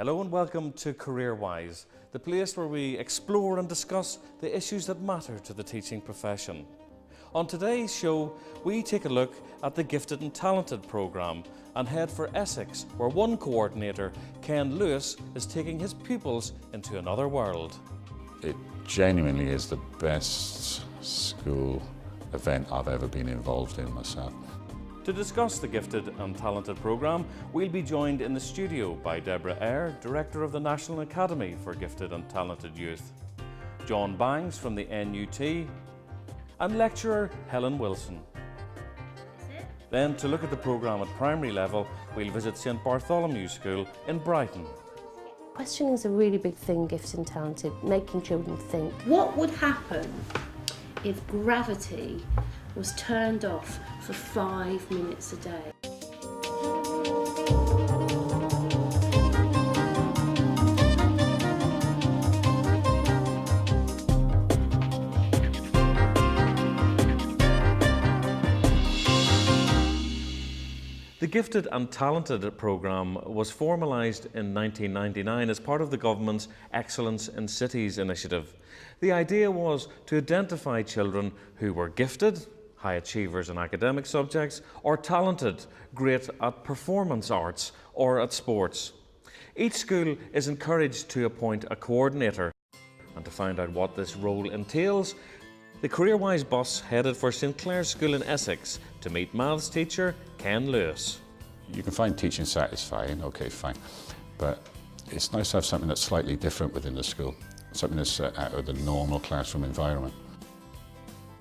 Hello and welcome to CareerWise, the place where we explore and discuss the issues that matter to the teaching profession. On today's show, we take a look at the Gifted and Talented programme and head for Essex, where one coordinator, Ken Lewis, is taking his pupils into another world. It genuinely is the best school event I've ever been involved in myself. To discuss the Gifted and Talented programme, we'll be joined in the studio by Deborah Eyre, Director of the National Academy for Gifted and Talented Youth, John Bangs from the NUT, and lecturer Helen Wilson. Then, to look at the programme at primary level, we'll visit St Bartholomew School in Brighton. Questioning is a really big thing, Gifted and Talented, making children think. What would happen if gravity was turned off for 5 minutes a day? The Gifted and Talented programme was formalised in 1999 as part of the government's Excellence in Cities initiative. The idea was to identify children who were gifted, high achievers in academic subjects, or talented, great at performance arts or at sports. Each school is encouraged to appoint a coordinator, and to find out what this role entails, the CareerWise bus headed for St Clair's School in Essex to meet maths teacher Ken Lewis. You can find teaching satisfying, okay, fine, but it's nice to have something that's slightly different within the school, something that's out of the normal classroom environment.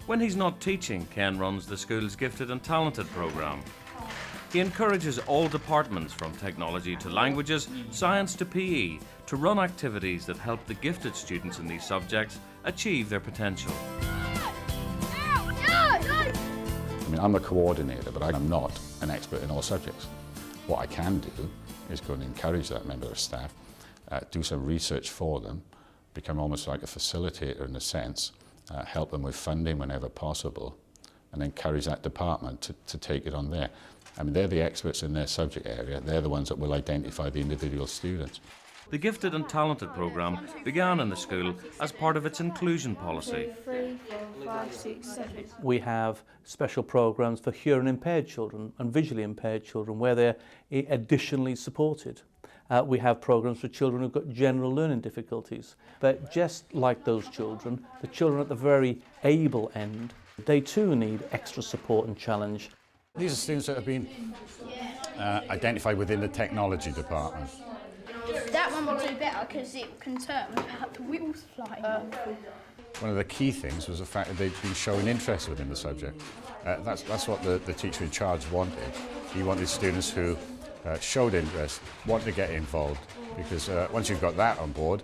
When he's not teaching, Ken runs the school's Gifted and Talented programme. He encourages all departments, from technology to languages, science to PE, to run activities that help the gifted students in these subjects achieve their potential. I mean, I'm a coordinator, but I'm not an expert in all subjects. What I can do is go and encourage that member of staff, do some research for them, become almost like a facilitator in a sense, help them with funding whenever possible, and encourage that department to take it on there. I mean, they're the experts in their subject area. They're the ones that will identify the individual students. The Gifted and Talented programme began in the school as part of its inclusion policy. 2, 3, 4, 5, 6, 7. We have special programmes for hearing impaired children and visually impaired children where they're additionally supported. We have programmes for children who've got general learning difficulties. But just like those children, the children at the very able end, they too need extra support and challenge. These are students that have been identified within the technology department. That one will do better because it can turn without the wheels flying off. One of the key things was the fact that they'd been showing interest within the subject. That's what the teacher in charge wanted. He wanted students who showed interest, wanted to get involved, because once you've got that on board,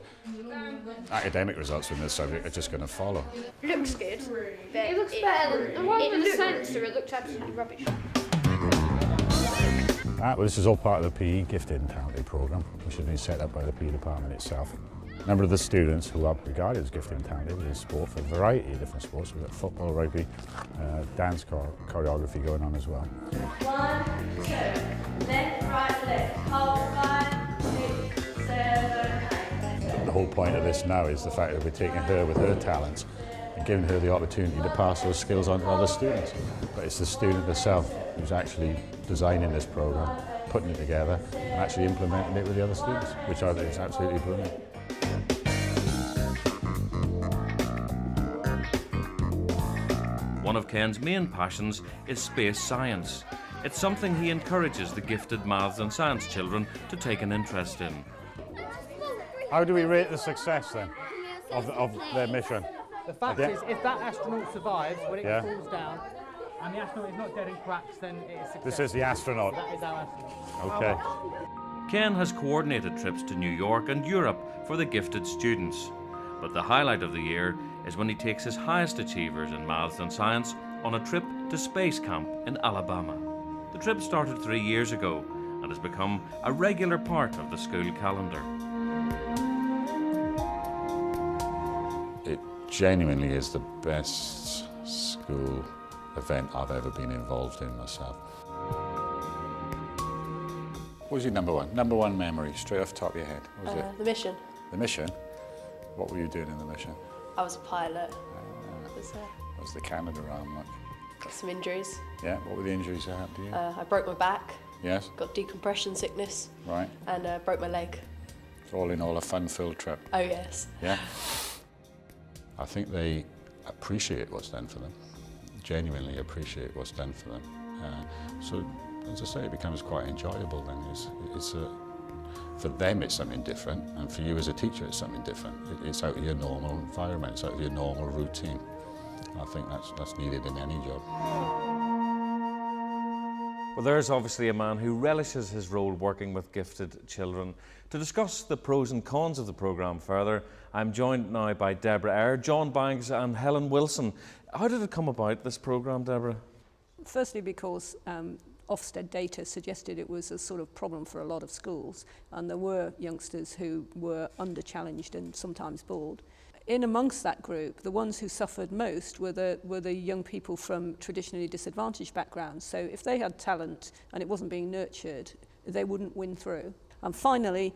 academic results within the subject are just going to follow. Looks good, but it looks better than the one with the sensor. It looks absolutely rubbish. Well, this is all part of the PE Gifted and Talented programme, which has been set up by the PE department itself. A number of the students who are regarded as gifted and talented within sport for a variety of different sports. We've got football, rugby, dance choreography going on as well. 1, 2, left, right, left, hold 5, 6, 7, 8. The whole point of this now is the fact that we're taking her with her talents and giving her the opportunity to pass those skills on to other students. But it's the student herself who's actually designing this programme, putting it together and actually implementing it with the other students, which I think is absolutely brilliant. One of Ken's main passions is space science. It's something he encourages the gifted maths and science children to take an interest in. How do we rate the success then of their mission? The fact is, if that astronaut survives when it Yeah. falls down, and the astronaut is not dead in cracks, then it is success. This is the astronaut. That is our astronaut. Okay. Ken has coordinated trips to New York and Europe for the gifted students. But the highlight of the year is when he takes his highest achievers in maths and science on a trip to Space Camp in Alabama. The trip started 3 years ago and has become a regular part of the school calendar. It genuinely is the best school event I've ever been involved in myself. was your number one? Number one memory, straight off the top of your head. What was it? The mission. The mission? What were you doing in the mission? I was a pilot. What was the Canada arm like? Got some injuries. Yeah, what were the injuries that happened to you? I broke my back. Yes? Got decompression sickness. Right. And broke my leg. All in all, a fun-filled trip. Oh yes. Yeah? I think they appreciate what's done for them, genuinely appreciate what's done for them. So, as I say, it becomes quite enjoyable then. For them it's something different, and for you as a teacher it's something different. It's out of your normal environment, it's out of your normal routine. I think that's needed in any job. Well, there's obviously a man who relishes his role working with gifted children. To discuss the pros and cons of the programme further, I'm joined now by Deborah Eyre, John Banks and Helen Wilson. How did it come about, this programme, Deborah? Firstly, because Ofsted data suggested it was a sort of problem for a lot of schools, and there were youngsters who were under-challenged and sometimes bored. In amongst that group, the ones who suffered most were the young people from traditionally disadvantaged backgrounds. So if they had talent and it wasn't being nurtured, they wouldn't win through. And finally,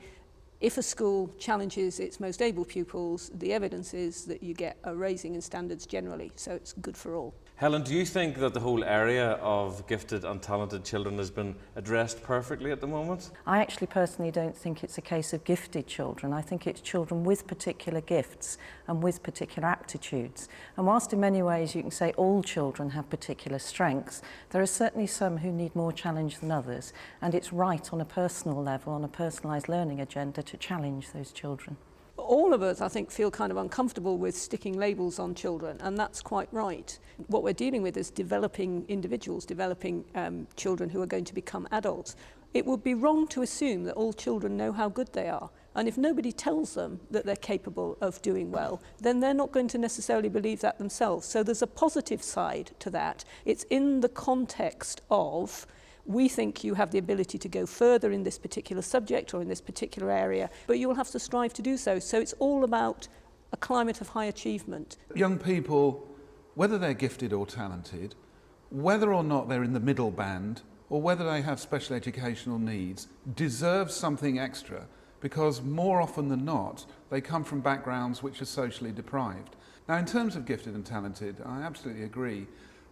if a school challenges its most able pupils, the evidence is that you get a raising in standards generally, so it's good for all. Helen, do you think that the whole area of gifted and talented children has been addressed perfectly at the moment? I actually personally don't think it's a case of gifted children. I think it's children with particular gifts and with particular aptitudes. And whilst in many ways you can say all children have particular strengths, there are certainly some who need more challenge than others. And it's right on a personal level, on a personalised learning agenda, to challenge those children. All of us, I think, feel kind of uncomfortable with sticking labels on children, and that's quite right. What we're dealing with is developing individuals, developing children who are going to become adults. It would be wrong to assume that all children know how good they are. And if nobody tells them that they're capable of doing well, then they're not going to necessarily believe that themselves. So there's a positive side to that. It's in the context of, we think you have the ability to go further in this particular subject or in this particular area, but you'll have to strive to do so. So it's all about a climate of high achievement. Young people, whether they're gifted or talented, whether or not they're in the middle band, or whether they have special educational needs, deserve something extra, because more often than not, they come from backgrounds which are socially deprived. Now, in terms of gifted and talented, I absolutely agree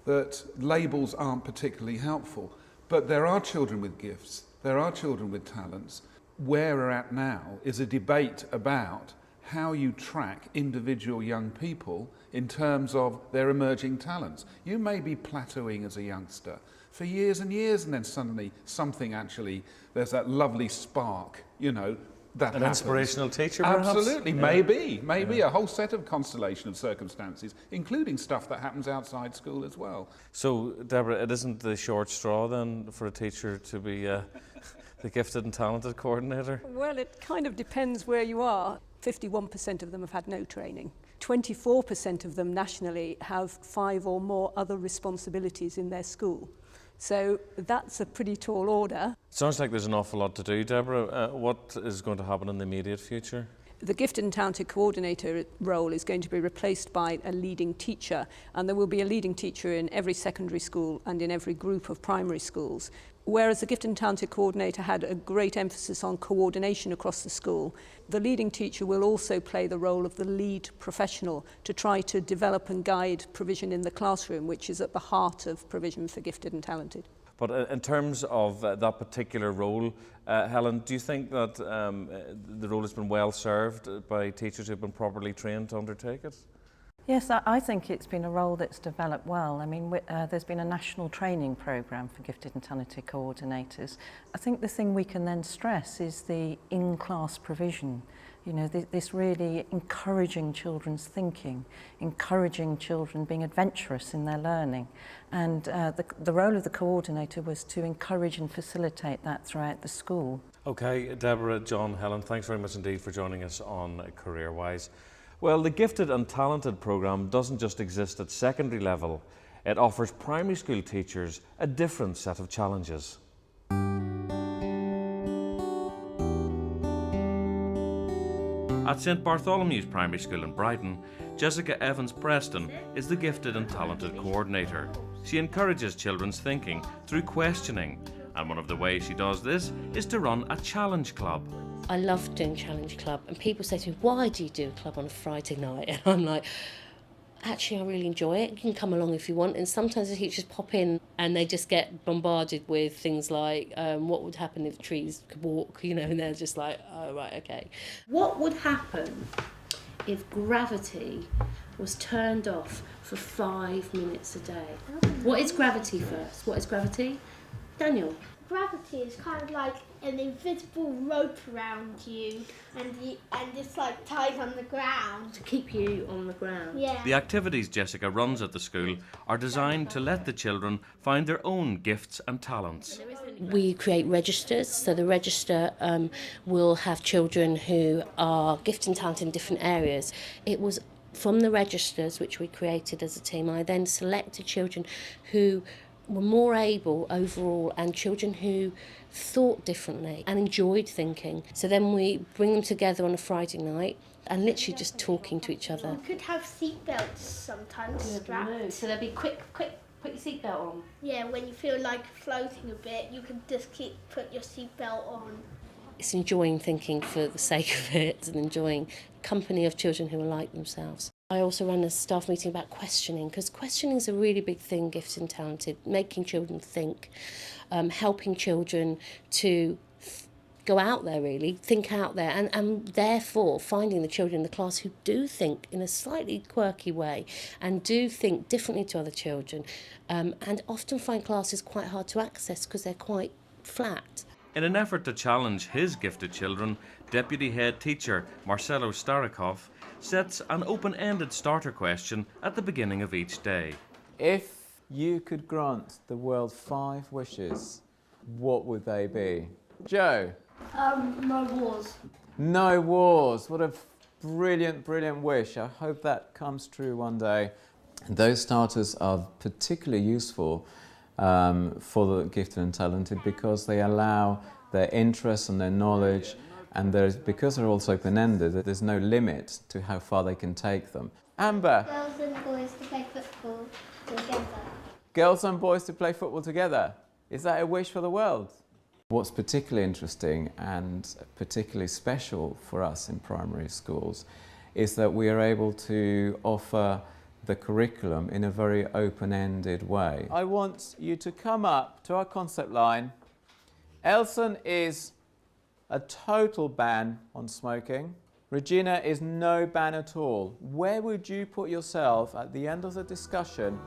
that labels aren't particularly helpful. But there are children with gifts, there are children with talents. Where we're at now is a debate about how you track individual young people in terms of their emerging talents. You may be plateauing as a youngster for years and years, and then suddenly something actually, there's that lovely spark, you know, that An happens. inspirational teacher, perhaps? Absolutely, Yeah. maybe a whole set of constellation of circumstances, including stuff that happens outside school as well. So, Deborah, it isn't the short straw then for a teacher to be the gifted and talented coordinator? Well, it kind of depends where you are. 51% of them have had no training. 24% of them nationally have 5 or more other responsibilities in their school. So that's a pretty tall order. Sounds like there's an awful lot to do, Deborah. What is going to happen in the immediate future? The gifted and talented coordinator role is going to be replaced by a leading teacher, and there will be a leading teacher in every secondary school and in every group of primary schools. Whereas the gifted and talented coordinator had a great emphasis on coordination across the school, the leading teacher will also play the role of the lead professional to try to develop and guide provision in the classroom, which is at the heart of provision for gifted and talented. But in terms of that particular role, Helen, do you think that the role has been well served by teachers who have been properly trained to undertake it? Yes, I think it's been a role that's developed well. I mean, there's been a national training programme for gifted and talented coordinators. I think the thing we can then stress is the in-class provision. You know, this really encouraging children's thinking, encouraging children being adventurous in their learning. And the role of the coordinator was to encourage and facilitate that throughout the school. Okay, Deborah, John, Helen, thanks very much indeed for joining us on CareerWise. Well, the Gifted and Talented programme doesn't just exist at secondary level. It offers primary school teachers a different set of challenges. At St Bartholomew's Primary School in Brighton, Jessica Evans-Preston is the Gifted and Talented Coordinator. She encourages children's thinking through questioning And one of the ways she does this is to run a challenge club. I love doing Challenge Club, and people say to me, why do you do a club on a Friday night? And I'm like, actually, I really enjoy it. You can come along if you want. And sometimes the teachers pop in and they just get bombarded with things like, what would happen if trees could walk, you know, and they're just like, oh, right, okay. What would happen if gravity was turned off for 5 minutes a day? What is gravity first? What is gravity? Daniel? Gravity is kind of like an invisible rope around you, and it's like tied on the ground. To keep you on the ground. Yeah. The activities Jessica runs at the school are designed to let the children find their own gifts and talents. We create registers, so the register will have children who are gifted and talented in different areas. It was from the registers, which we created as a team, I then selected children who were more able overall and children who thought differently and enjoyed thinking. So then we bring them together on a Friday night and literally just talking to each other. You could have seatbelts sometimes strapped. So there'll be quick, put your seatbelt on. Yeah, when you feel like floating a bit, you can just put your seatbelt on. It's enjoying thinking for the sake of it and enjoying company of children who are like themselves. I also ran a staff meeting about questioning, because questioning is a really big thing, gifted and talented, making children think, helping children to go out there really, think out there, and therefore finding the children in the class who do think in a slightly quirky way and do think differently to other children, and often find classes quite hard to access because they're quite flat. In an effort to challenge his gifted children, Deputy Head Teacher Marcelo Starikov sets an open-ended starter question at the beginning of each day. If you could grant the world 5 wishes, what would they be? Joe? No wars. No wars. What a brilliant, brilliant wish. I hope that comes true one day. Those starters are particularly useful for the gifted and talented because they allow their interests and their knowledge, and because they're also open-ended, there's no limit to how far they can take them. Amber? Girls and boys to play football together. Girls and boys to play football together. Is that a wish for the world? What's particularly interesting and particularly special for us in primary schools is that we are able to offer the curriculum in a very open-ended way. I want you to come up to our concept line. Elson is a total ban on smoking. Regina is no ban at all. Where would you put yourself at the end of the discussion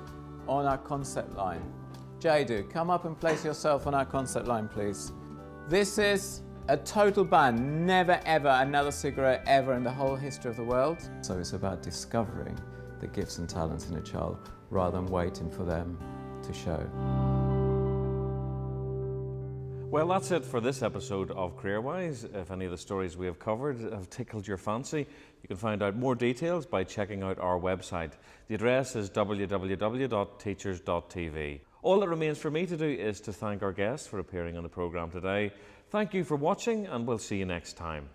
on our concept line? Jadu, come up and place yourself on our concept line, please. This is a total ban. Never ever another cigarette ever in the whole history of the world. So it's about discovering the gifts and talents in a child rather than waiting for them to show. Well, that's it for this episode of CareerWise. If any of the stories we have covered have tickled your fancy, you can find out more details by checking out our website. The address is www.teachers.tv. All that remains for me to do is to thank our guests for appearing on the programme today. Thank you for watching, and we'll see you next time.